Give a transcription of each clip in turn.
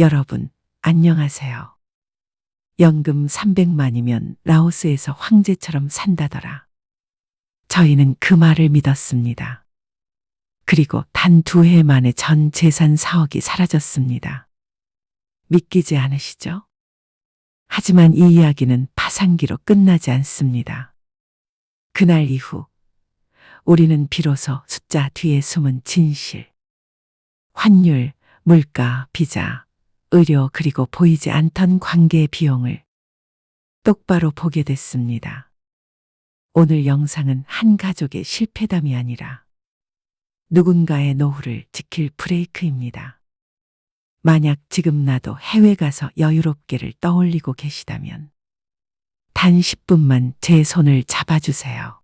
여러분, 안녕하세요. 연금 300만이면 라오스에서 황제처럼 산다더라. 저희는 그 말을 믿었습니다. 그리고 단 2해 만에 전 재산 4억이 사라졌습니다. 믿기지 않으시죠? 하지만 이 이야기는 파산기로 끝나지 않습니다. 그날 이후 우리는 비로소 숫자 뒤에 숨은 진실, 환율, 물가, 비자, 의료 그리고 보이지 않던 관계의 비용을 똑바로 보게 됐습니다. 오늘 영상은 한 가족의 실패담이 아니라 누군가의 노후를 지킬 브레이크입니다. 만약 지금 나도 해외 가서 여유롭게를 떠올리고 계시다면 단 10분만 제 손을 잡아주세요.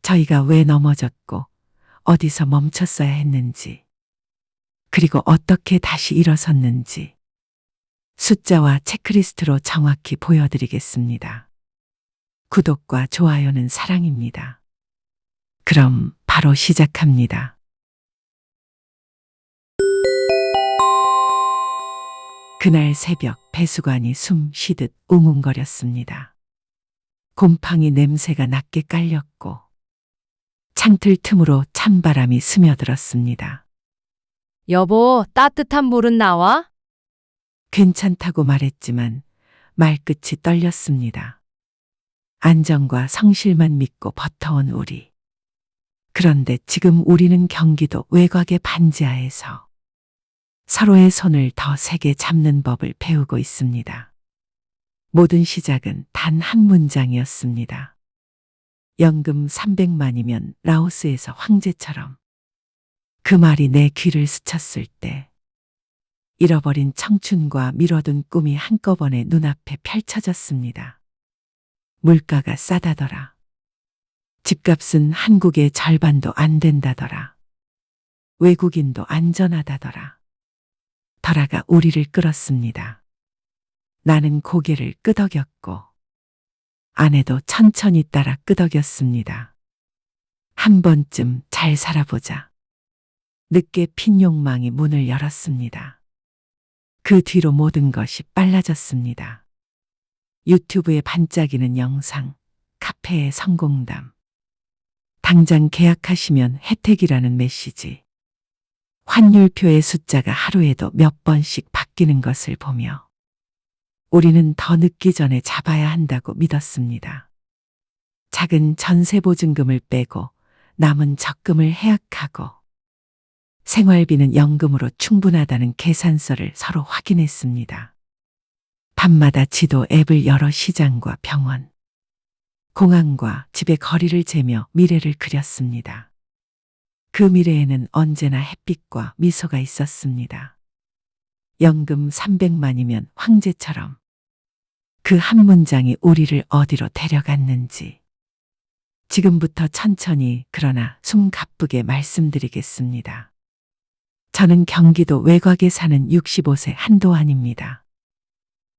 저희가 왜 넘어졌고 어디서 멈췄어야 했는지, 그리고 어떻게 다시 일어섰는지 숫자와 체크리스트로 정확히 보여드리겠습니다. 구독과 좋아요는 사랑입니다. 그럼 바로 시작합니다. 그날 새벽 배수관이 숨 쉬듯 웅웅거렸습니다. 곰팡이 냄새가 낮게 깔렸고 창틀 틈으로 찬바람이 스며들었습니다. 여보, 따뜻한 물은 나와? 괜찮다고 말했지만 말끝이 떨렸습니다. 안정과 성실만 믿고 버텨온 우리. 그런데 지금 우리는 경기도 외곽의 반지하에서 서로의 손을 더 세게 잡는 법을 배우고 있습니다. 모든 시작은 단 한 문장이었습니다. 연금 300만이면 라오스에서 황제처럼. 그 말이 내 귀를 스쳤을 때 잃어버린 청춘과 미뤄둔 꿈이 한꺼번에 눈앞에 펼쳐졌습니다. 물가가 싸다더라. 집값은 한국의 절반도 안 된다더라. 외국인도 안전하다더라. 덜아가 우리를 끌었습니다. 나는 고개를 끄덕였고 아내도 천천히 따라 끄덕였습니다. 한 번쯤 잘 살아보자. 늦게 핀 욕망이 문을 열었습니다. 그 뒤로 모든 것이 빨라졌습니다. 유튜브에 반짝이는 영상, 카페의 성공담, 당장 계약하시면 혜택이라는 메시지, 환율표의 숫자가 하루에도 몇 번씩 바뀌는 것을 보며 우리는 더 늦기 전에 잡아야 한다고 믿었습니다. 작은 전세보증금을 빼고 남은 적금을 해약하고 생활비는 연금으로 충분하다는 계산서를 서로 확인했습니다. 밤마다 지도 앱을 열어 시장과 병원, 공항과 집의 거리를 재며 미래를 그렸습니다. 그 미래에는 언제나 햇빛과 미소가 있었습니다. 연금 300만이면 황제처럼. 그 한 문장이 우리를 어디로 데려갔는지 지금부터 천천히 그러나 숨 가쁘게 말씀드리겠습니다. 저는 경기도 외곽에 사는 65세 한도환입니다.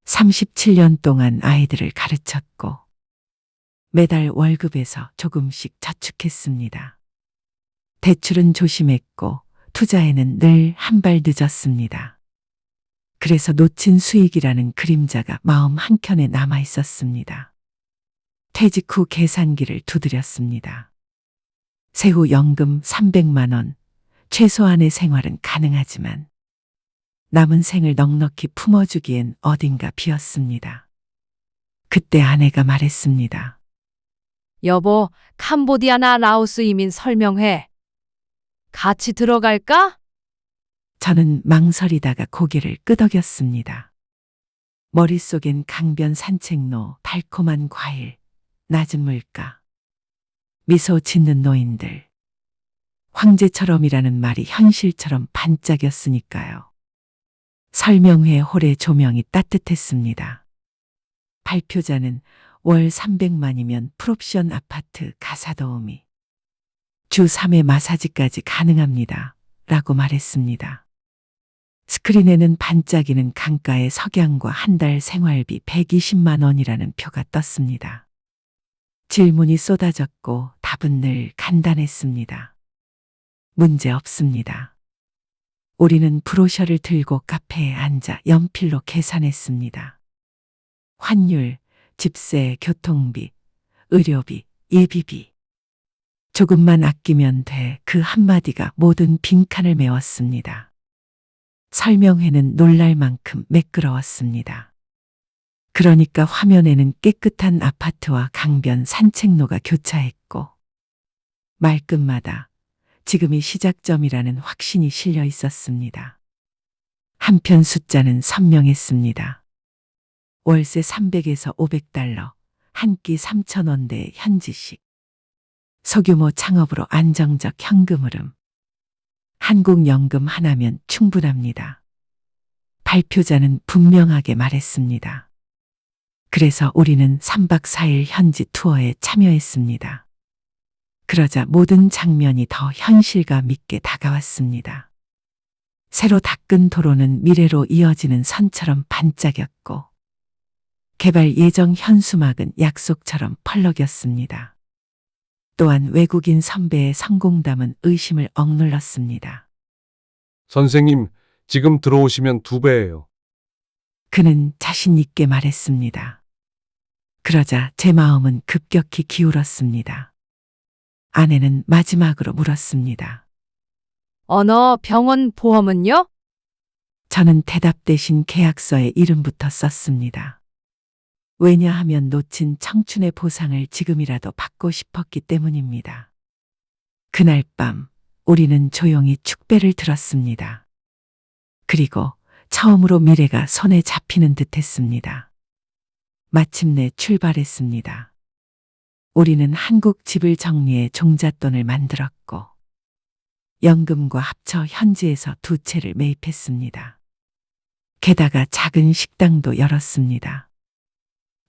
37년 동안 아이들을 가르쳤고 매달 월급에서 조금씩 저축했습니다. 대출은 조심했고 투자에는 늘 한 발 늦었습니다. 그래서 놓친 수익이라는 그림자가 마음 한켠에 남아 있었습니다. 퇴직 후 계산기를 두드렸습니다. 세후 연금 300만 원, 최소한의 생활은 가능하지만 남은 생을 넉넉히 품어주기엔 어딘가 비었습니다. 그때 아내가 말했습니다. 여보, 캄보디아나 라오스 이민 설명회. 같이 들어갈까? 저는 망설이다가 고개를 끄덕였습니다. 머릿속엔 강변 산책로, 달콤한 과일, 낮은 물가, 미소 짓는 노인들. 황제처럼이라는 말이 현실처럼 반짝였으니까요. 설명회 홀의 조명이 따뜻했습니다. 발표자는 월 300만이면 풀옵션 아파트 가사도우미, 주 3회 마사지까지 가능합니다. 라고 말했습니다. 스크린에는 반짝이는 강가의 석양과 한 달 생활비 120만 원이라는 표가 떴습니다. 질문이 쏟아졌고 답은 늘 간단했습니다. 문제 없습니다. 우리는 브로셔를 들고 카페에 앉아 연필로 계산했습니다. 환율, 집세, 교통비, 의료비, 예비비. 조금만 아끼면 돼. 그 한마디가 모든 빈칸을 메웠습니다. 설명회는 놀랄 만큼 매끄러웠습니다. 그러니까 화면에는 깨끗한 아파트와 강변 산책로가 교차했고 말끝마다 지금이 시작점이라는 확신이 실려 있었습니다. 한편 숫자는 선명했습니다. 월세 300에서 500달러, 한 끼 3,000원대의 현지식. 소규모 창업으로 안정적 현금 흐름. 한국연금 하나면 충분합니다. 발표자는 분명하게 말했습니다. 그래서 우리는 3박 4일 현지 투어에 참여했습니다. 그러자 모든 장면이 더 현실감 있게 다가왔습니다. 새로 닦은 도로는 미래로 이어지는 선처럼 반짝였고 개발 예정 현수막은 약속처럼 펄럭였습니다. 또한 외국인 선배의 성공담은 의심을 억눌렀습니다. 선생님, 지금 들어오시면 2배예요. 그는 자신 있게 말했습니다. 그러자 제 마음은 급격히 기울었습니다. 아내는 마지막으로 물었습니다. 언어, 병원 보험은요? 저는 대답 대신 계약서에 이름부터 썼습니다. 왜냐하면 놓친 청춘의 보상을 지금이라도 받고 싶었기 때문입니다. 그날 밤 우리는 조용히 축배를 들었습니다. 그리고 처음으로 미래가 손에 잡히는 듯 했습니다. 마침내 출발했습니다. 우리는 한국 집을 정리해 종잣돈을 만들었고 연금과 합쳐 현지에서 2채를 매입했습니다. 게다가 작은 식당도 열었습니다.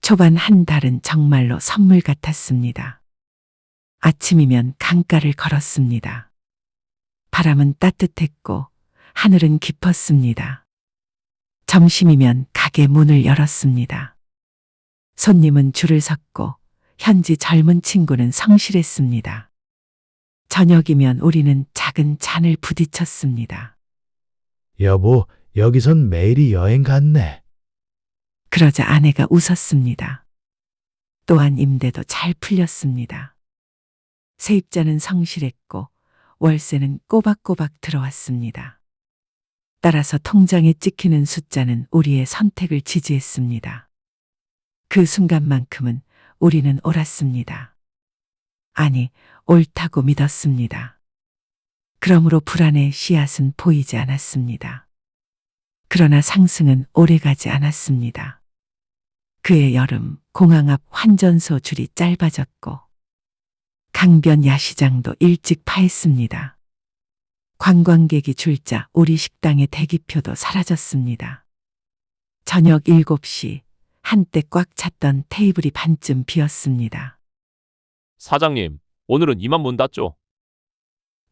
초반 한 달은 정말로 선물 같았습니다. 아침이면 강가를 걸었습니다. 바람은 따뜻했고 하늘은 깊었습니다. 점심이면 가게 문을 열었습니다. 손님은 줄을 섰고 현지 젊은 친구는 성실했습니다. 저녁이면 우리는 작은 잔을 부딪혔습니다. 여보, 여기선 매일이 여행 같네. 그러자 아내가 웃었습니다. 또한 임대도 잘 풀렸습니다. 세입자는 성실했고 월세는 꼬박꼬박 들어왔습니다. 따라서 통장에 찍히는 숫자는 우리의 선택을 지지했습니다. 그 순간만큼은 우리는 옳았습니다. 아니, 옳다고 믿었습니다. 그러므로 불안의 씨앗은 보이지 않았습니다. 그러나 상승은 오래가지 않았습니다. 그해 여름 공항 앞 환전소 줄이 짧아졌고 강변 야시장도 일찍 파했습니다. 관광객이 줄자 우리 식당의 대기표도 사라졌습니다. 저녁 7시 한때 꽉 찼던 테이블이 반쯤 비었습니다. 사장님, 오늘은 이만 문 닫죠?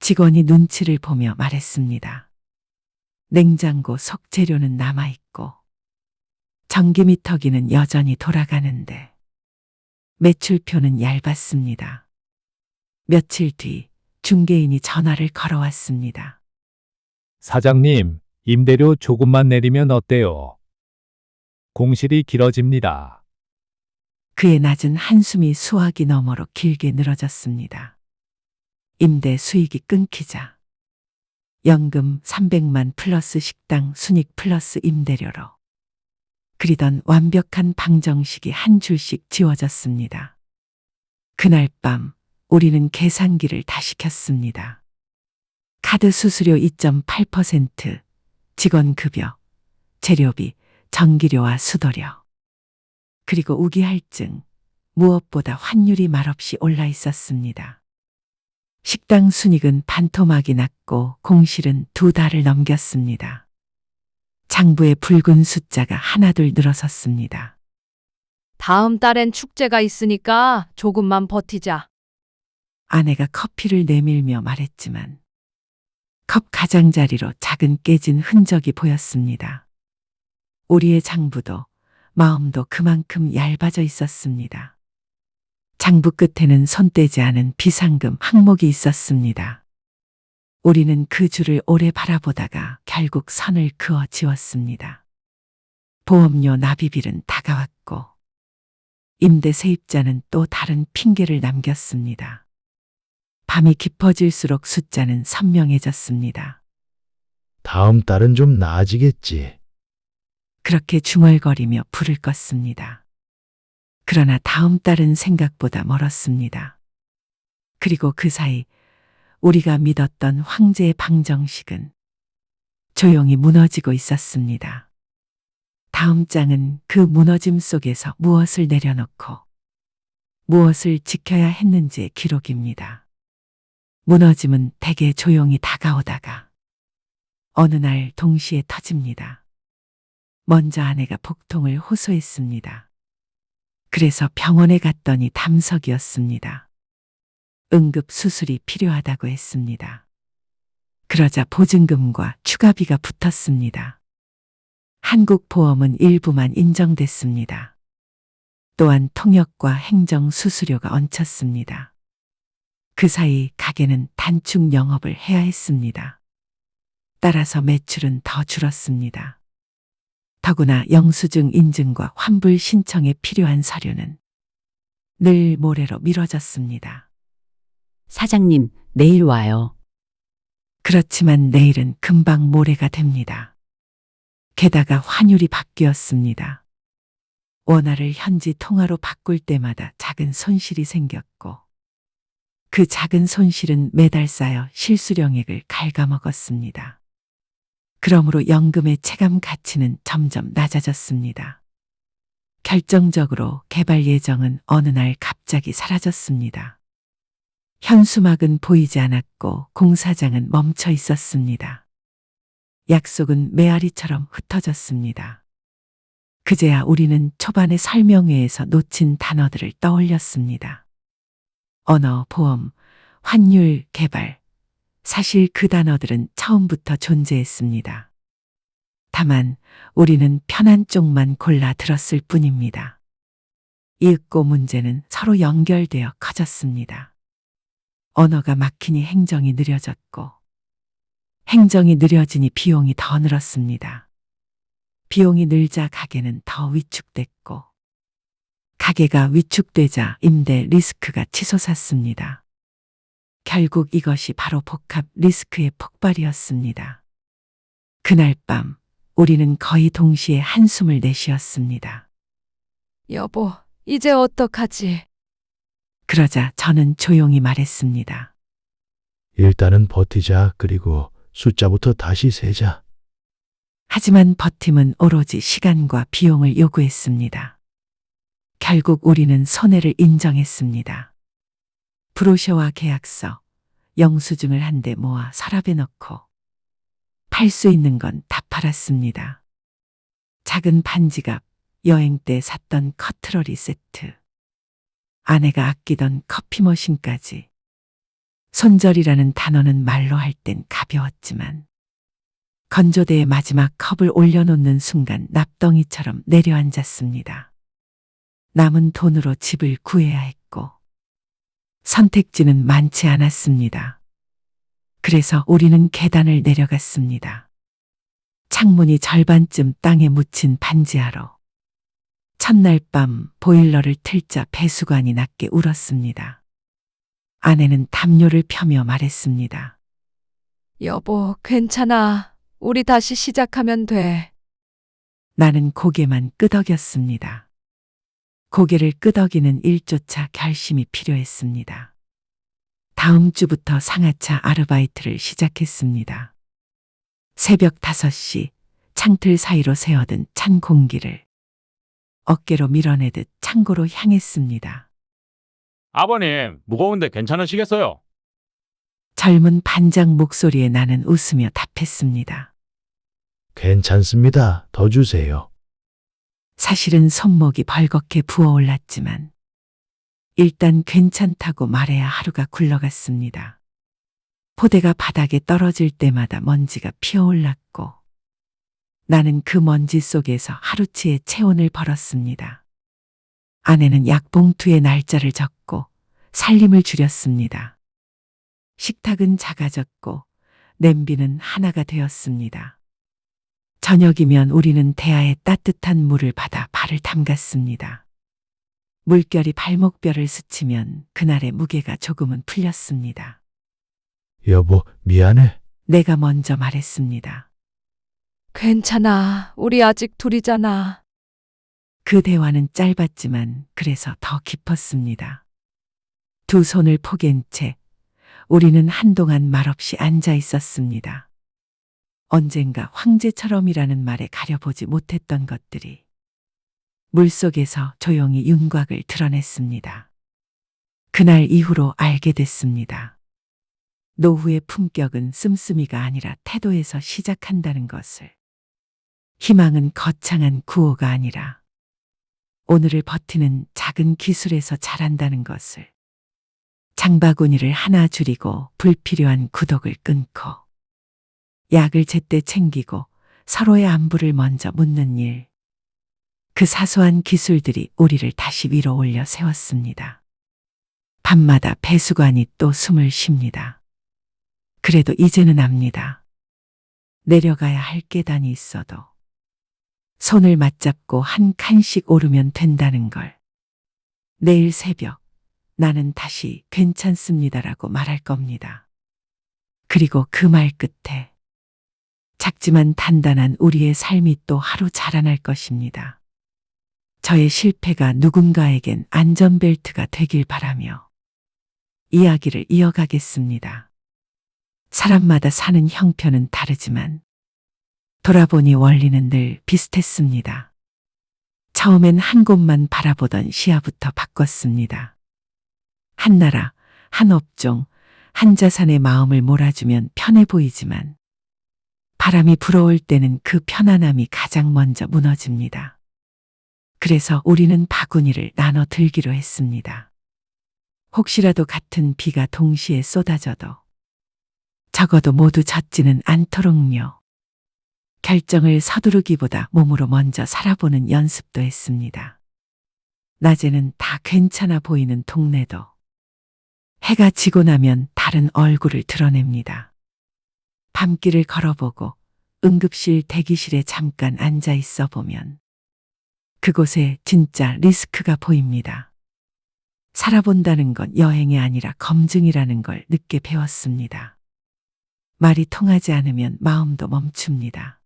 직원이 눈치를 보며 말했습니다. 냉장고 속 재료는 남아있고 전기미터기는 여전히 돌아가는데 매출표는 얇았습니다. 며칠 뒤 중개인이 전화를 걸어왔습니다. 사장님, 임대료 조금만 내리면 어때요? 공실이 길어집니다. 그의 낮은 한숨이 수화기 너머로 길게 늘어졌습니다. 임대 수익이 끊기자 연금 300만 플러스 식당 순익 플러스 임대료로 그리던 완벽한 방정식이 한 줄씩 지워졌습니다. 그날 밤 우리는 계산기를 다시 켰습니다. 카드 수수료 2.8%, 직원 급여, 재료비, 전기료와 수도료. 그리고 우기할증, 무엇보다 환율이 말없이 올라 있었습니다. 식당 순익은 반토막이 났고 공실은 2달을 넘겼습니다. 장부의 붉은 숫자가 하나둘 늘어섰습니다. 다음 달엔 축제가 있으니까 조금만 버티자. 아내가 커피를 내밀며 말했지만 컵 가장자리로 작은 깨진 흔적이 보였습니다. 우리의 장부도 마음도 그만큼 얇아져 있었습니다. 장부 끝에는 손 떼지 않은 비상금 항목이 있었습니다. 우리는 그 줄을 오래 바라보다가 결국 선을 그어 지웠습니다. 보험료 납입일은 다가왔고 임대 세입자는 또 다른 핑계를 남겼습니다. 밤이 깊어질수록 숫자는 선명해졌습니다. 다음 달은 좀 나아지겠지. 그렇게 중얼거리며 불을 껐습니다. 그러나 다음 달은 생각보다 멀었습니다. 그리고 그 사이 우리가 믿었던 황제의 방정식은 조용히 무너지고 있었습니다. 다음 장은 그 무너짐 속에서 무엇을 내려놓고 무엇을 지켜야 했는지의 기록입니다. 무너짐은 대개 조용히 다가오다가 어느 날 동시에 터집니다. 먼저 아내가 복통을 호소했습니다. 그래서 병원에 갔더니 담석이었습니다. 응급 수술이 필요하다고 했습니다. 그러자 보증금과 추가비가 붙었습니다. 한국보험은 일부만 인정됐습니다. 또한 통역과 행정 수수료가 얹혔습니다. 그 사이 가게는 단축 영업을 해야 했습니다. 따라서 매출은 더 줄었습니다. 더구나 영수증 인증과 환불 신청에 필요한 서류는 늘 모레로 미뤄졌습니다. 사장님, 내일 와요. 그렇지만 내일은 금방 모레가 됩니다. 게다가 환율이 바뀌었습니다. 원화를 현지 통화로 바꿀 때마다 작은 손실이 생겼고 그 작은 손실은 매달 쌓여 실수령액을 갉아먹었습니다. 그러므로 연금의 체감 가치는 점점 낮아졌습니다. 결정적으로 개발 예정은 어느 날 갑자기 사라졌습니다. 현수막은 보이지 않았고 공사장은 멈춰 있었습니다. 약속은 메아리처럼 흩어졌습니다. 그제야 우리는 초반의 설명회에서 놓친 단어들을 떠올렸습니다. 언어, 보험, 환율, 개발. 사실 그 단어들은 처음부터 존재했습니다. 다만 우리는 편한 쪽만 골라 들었을 뿐입니다. 이윽고 문제는 서로 연결되어 커졌습니다. 언어가 막히니 행정이 느려졌고 행정이 느려지니 비용이 더 늘었습니다. 비용이 늘자 가게는 더 위축됐고 가게가 위축되자 임대 리스크가 치솟았습니다. 결국 이것이 바로 복합 리스크의 폭발이었습니다. 그날 밤 우리는 거의 동시에 한숨을 내쉬었습니다. 여보, 이제 어떡하지? 그러자 저는 조용히 말했습니다. 일단은 버티자. 그리고 숫자부터 다시 세자. 하지만 버팀은 오로지 시간과 비용을 요구했습니다. 결국 우리는 손해를 인정했습니다. 브로셔와 계약서, 영수증을 한데 모아 서랍에 넣고 팔 수 있는 건 다 팔았습니다. 작은 반지갑, 여행 때 샀던 커트러리 세트, 아내가 아끼던 커피 머신까지. 손절이라는 단어는 말로 할 땐 가벼웠지만 건조대에 마지막 컵을 올려놓는 순간 납덩이처럼 내려앉았습니다. 남은 돈으로 집을 구해야 했고 선택지는 많지 않았습니다. 그래서 우리는 계단을 내려갔습니다. 창문이 절반쯤 땅에 묻힌 반지하로. 첫날 밤 보일러를 틀자 배수관이 낮게 울었습니다. 아내는 담요를 펴며 말했습니다. 여보, 괜찮아. 우리 다시 시작하면 돼. 나는 고개만 끄덕였습니다. 고개를 끄덕이는 일조차 결심이 필요했습니다. 다음 주부터 상하차 아르바이트를 시작했습니다. 새벽 5시 창틀 사이로 새어든 찬 공기를 어깨로 밀어내듯 창고로 향했습니다. 아버님, 무거운데 괜찮으시겠어요? 젊은 반장 목소리에 나는 웃으며 답했습니다. 괜찮습니다. 더 주세요. 사실은 손목이 벌겋게 부어올랐지만 일단 괜찮다고 말해야 하루가 굴러갔습니다. 포대가 바닥에 떨어질 때마다 먼지가 피어올랐고 나는 그 먼지 속에서 하루치의 체온을 벌었습니다. 아내는 약봉투에 날짜를 적고 살림을 줄였습니다. 식탁은 작아졌고 냄비는 하나가 되었습니다. 저녁이면 우리는 대야에 따뜻한 물을 받아 발을 담갔습니다. 물결이 발목뼈를 스치면 그날의 무게가 조금은 풀렸습니다. 여보, 미안해. 내가 먼저 말했습니다. 괜찮아. 우리 아직 둘이잖아. 그 대화는 짧았지만 그래서 더 깊었습니다. 두 손을 포갠 채 우리는 한동안 말없이 앉아 있었습니다. 언젠가 황제처럼이라는 말에 가려보지 못했던 것들이 물속에서 조용히 윤곽을 드러냈습니다. 그날 이후로 알게 됐습니다. 노후의 품격은 씀씀이가 아니라 태도에서 시작한다는 것을. 희망은 거창한 구호가 아니라 오늘을 버티는 작은 기술에서 자란다는 것을. 장바구니를 하나 줄이고 불필요한 구독을 끊고 약을 제때 챙기고 서로의 안부를 먼저 묻는 일. 그 사소한 기술들이 우리를 다시 위로 올려 세웠습니다. 밤마다 배수관이 또 숨을 쉽니다. 그래도 이제는 압니다. 내려가야 할 계단이 있어도 손을 맞잡고 한 칸씩 오르면 된다는 걸. 내일 새벽 나는 다시 괜찮습니다라고 말할 겁니다. 그리고 그 말 끝에 작지만 단단한 우리의 삶이 또 하루 자라날 것입니다. 저의 실패가 누군가에겐 안전벨트가 되길 바라며 이야기를 이어가겠습니다. 사람마다 사는 형편은 다르지만 돌아보니 원리는 늘 비슷했습니다. 처음엔 한 곳만 바라보던 시야부터 바꿨습니다. 한 나라, 한 업종, 한 자산의 마음을 몰아주면 편해 보이지만 바람이 불어올 때는 그 편안함이 가장 먼저 무너집니다. 그래서 우리는 바구니를 나눠 들기로 했습니다. 혹시라도 같은 비가 동시에 쏟아져도 적어도 모두 젖지는 않도록요. 결정을 서두르기보다 몸으로 먼저 살아보는 연습도 했습니다. 낮에는 다 괜찮아 보이는 동네도 해가 지고 나면 다른 얼굴을 드러냅니다. 밤길을 걸어보고 응급실 대기실에 잠깐 앉아 있어 보면 그곳에 진짜 리스크가 보입니다. 살아본다는 건 여행이 아니라 검증이라는 걸 늦게 배웠습니다. 말이 통하지 않으면 마음도 멈춥니다.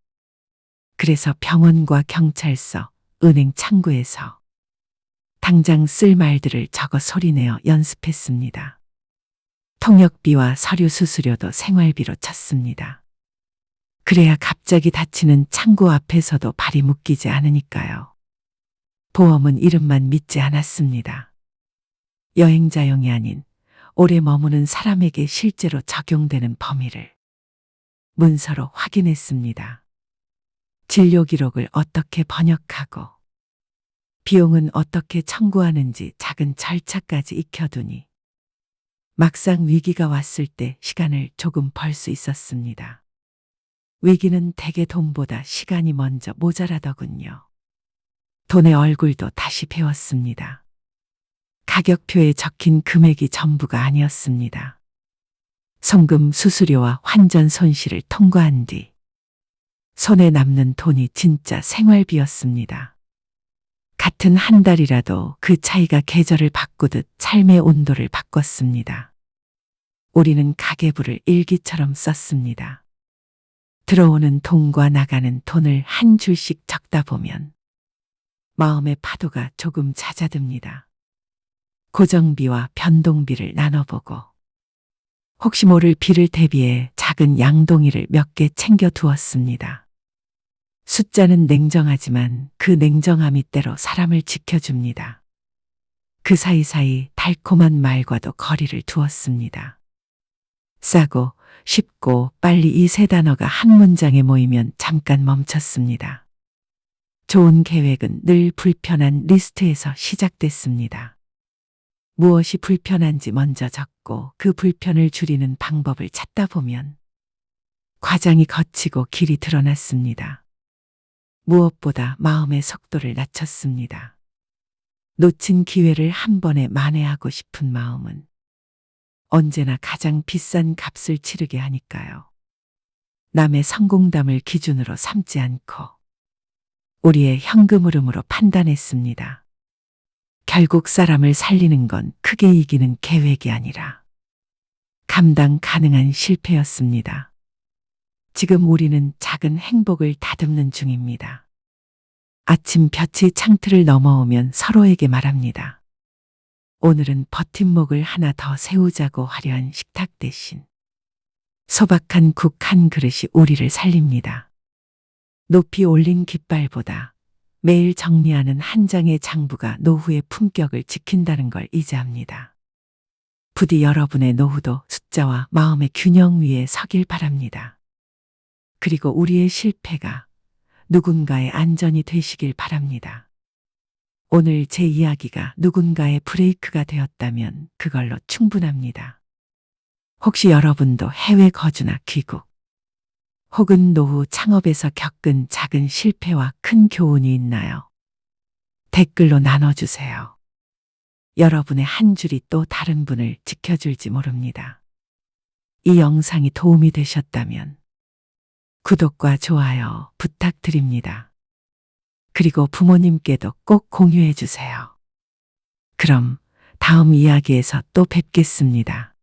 그래서 병원과 경찰서, 은행 창구에서 당장 쓸 말들을 적어 소리내어 연습했습니다. 통역비와 서류 수수료도 생활비로 쳤습니다. 그래야 갑자기 닫히는 창구 앞에서도 발이 묶이지 않으니까요. 보험은 이름만 믿지 않았습니다. 여행자용이 아닌 오래 머무는 사람에게 실제로 적용되는 범위를 문서로 확인했습니다. 진료 기록을 어떻게 번역하고 비용은 어떻게 청구하는지 작은 절차까지 익혀두니 막상 위기가 왔을 때 시간을 조금 벌 수 있었습니다. 위기는 대개 돈보다 시간이 먼저 모자라더군요. 돈의 얼굴도 다시 배웠습니다. 가격표에 적힌 금액이 전부가 아니었습니다. 송금 수수료와 환전 손실을 통과한 뒤 손에 남는 돈이 진짜 생활비였습니다. 같은 한 달이라도 그 차이가 계절을 바꾸듯 삶의 온도를 바꿨습니다. 우리는 가계부를 일기처럼 썼습니다. 들어오는 돈과 나가는 돈을 한 줄씩 적다 보면 마음의 파도가 조금 잦아듭니다. 고정비와 변동비를 나눠보고 혹시 모를 비를 대비해 작은 양동이를 몇 개 챙겨 두었습니다. 숫자는 냉정하지만 그 냉정함이 때로 사람을 지켜줍니다. 그 사이사이 달콤한 말과도 거리를 두었습니다. 싸고 쉽고 빨리 이 세 단어가 한 문장에 모이면 잠깐 멈췄습니다. 좋은 계획은 늘 불편한 리스트에서 시작됐습니다. 무엇이 불편한지 먼저 적고 그 불편을 줄이는 방법을 찾다 보면 과정이 거치고 길이 드러났습니다. 무엇보다 마음의 속도를 낮췄습니다. 놓친 기회를 한 번에 만회하고 싶은 마음은 언제나 가장 비싼 값을 치르게 하니까요. 남의 성공담을 기준으로 삼지 않고 우리의 현금 흐름으로 판단했습니다. 결국 사람을 살리는 건 크게 이기는 계획이 아니라 감당 가능한 실패였습니다. 지금 우리는 작은 행복을 다듬는 중입니다. 아침 볕이 창틀을 넘어오면 서로에게 말합니다. 오늘은 버팀목을 하나 더 세우자고 화려한 식탁 대신 소박한 국 한 그릇이 우리를 살립니다. 높이 올린 깃발보다 매일 정리하는 한 장의 장부가 노후의 품격을 지킨다는 걸 이제합니다. 부디 여러분의 노후도 숫자와 마음의 균형 위에 서길 바랍니다. 그리고 우리의 실패가 누군가의 안전이 되시길 바랍니다. 오늘 제 이야기가 누군가의 브레이크가 되었다면 그걸로 충분합니다. 혹시 여러분도 해외 거주나 귀국, 혹은 노후 창업에서 겪은 작은 실패와 큰 교훈이 있나요? 댓글로 나눠주세요. 여러분의 한 줄이 또 다른 분을 지켜줄지 모릅니다. 이 영상이 도움이 되셨다면 구독과 좋아요 부탁드립니다. 그리고 부모님께도 꼭 공유해 주세요. 그럼 다음 이야기에서 또 뵙겠습니다.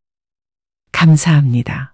감사합니다.